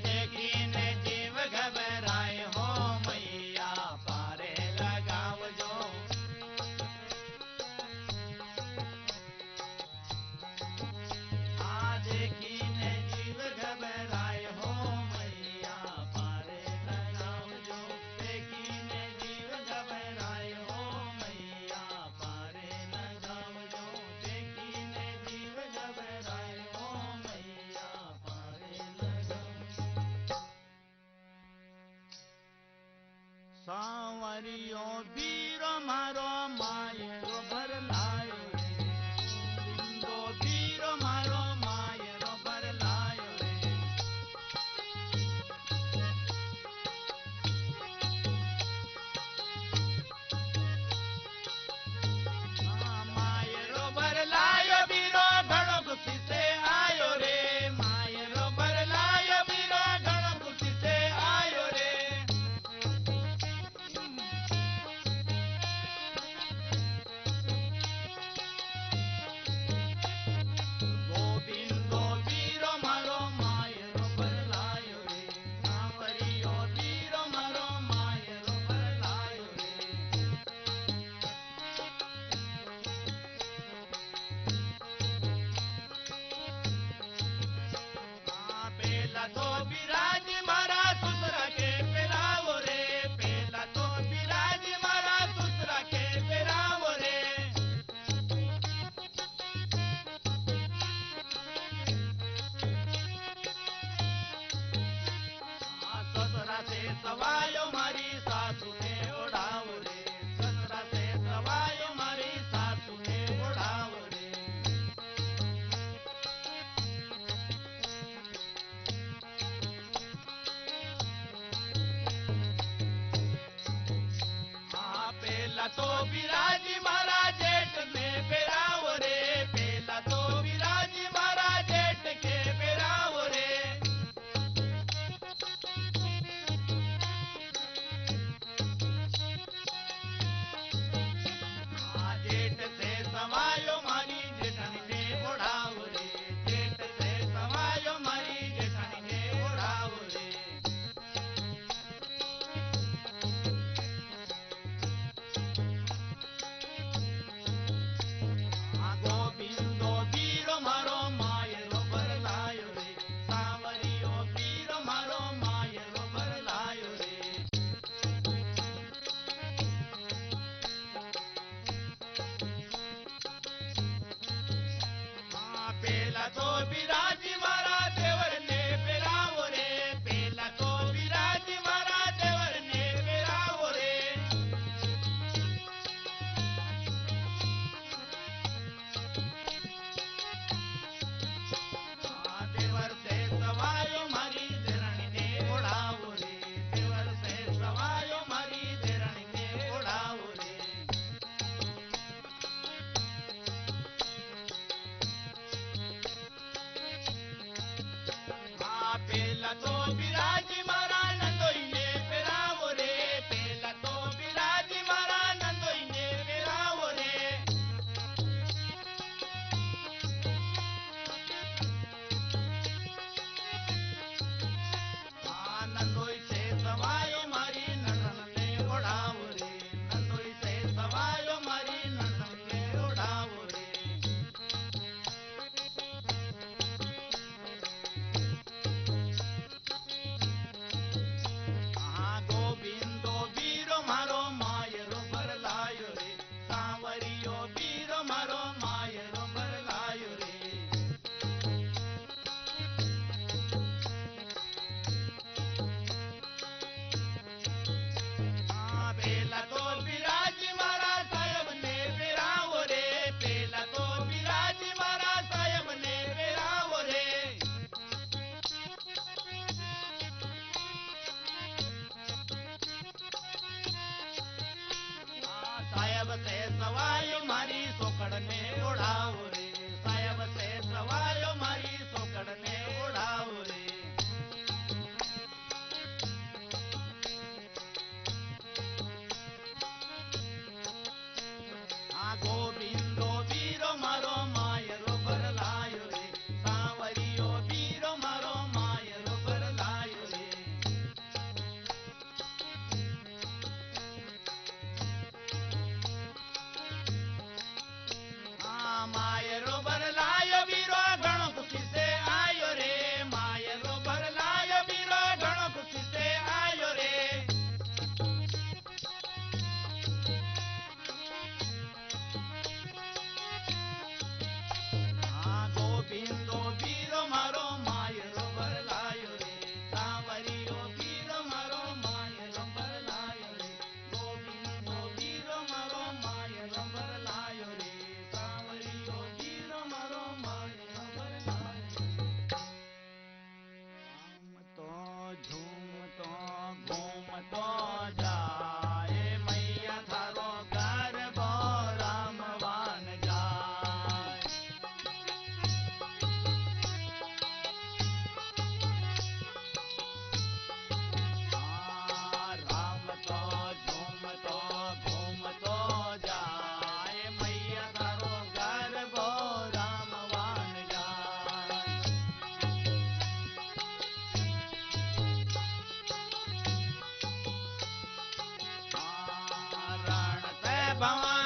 देखीने जीव घबराए हो मैया पारे लगावजो। देखीने जीव घबराए हो मैया पारे लगावजो। देखीने जीव घबराए हो मैया पारे लगावजो। देखीने जीव घबराए हो मैया पारे लगावजो। सांवरियो बीरो मारो मायरो भरलायो रे। बिंदो बीरो मारो मायरो भरलायो रे। मायरो भरलायो बीरो घणो खुशी से आयो रे। मायरो भरलायो बीरो घणो खुशी से आयो रे। गोविंदो बीरो मारो मायरो भरलायो रे। सांवरियो बीरो मारो मायरो भरलायो रे। पेला तो बिराज मारा सुतरा के पेरावो रे। पेला तो बिराज मारा सुतरा के पेरावो रे। ससुरा से सवायो मारी सासू ने ओढ़ावो रे। ससुरा से सवायो मारी सासू ने ओढ़ावो रे। पेला तो बिराज मारा जेठ में पेरावो रे। पेला तो बिराज मारा जेठ के पेरावो रे। जेठ से सवायो मारी जेठनी ने ओढ़ावो रे। जेठ से सवायो मारी जेठनी ने ओढ़ावो रे। गोविंदो बीरो मारो मायरो भरलायो रे। सांवरियो बीरो मारो मायरो भरलायो रे। पेला तो बिराज मारा देवर ने पेरावो रे। पेला तो बिराज मारा देवर ने पेरावो रे। देवर से सवायो मारी देरानी ने ओढ़ावो रे। देवर से सवायो मारी देरानी ने ओढ़ावो रे। पेला तो बिराज मारा नंदोई ने पेरावो रे। पेला तो बिराज मारा नंदोई ने पेरावो रे। नंदोई से सवायो मारी नंदन ने ओढ़ावो रे। नंदोई से सवायो मारी नंदन ने ओढ़ावो रे। भवानी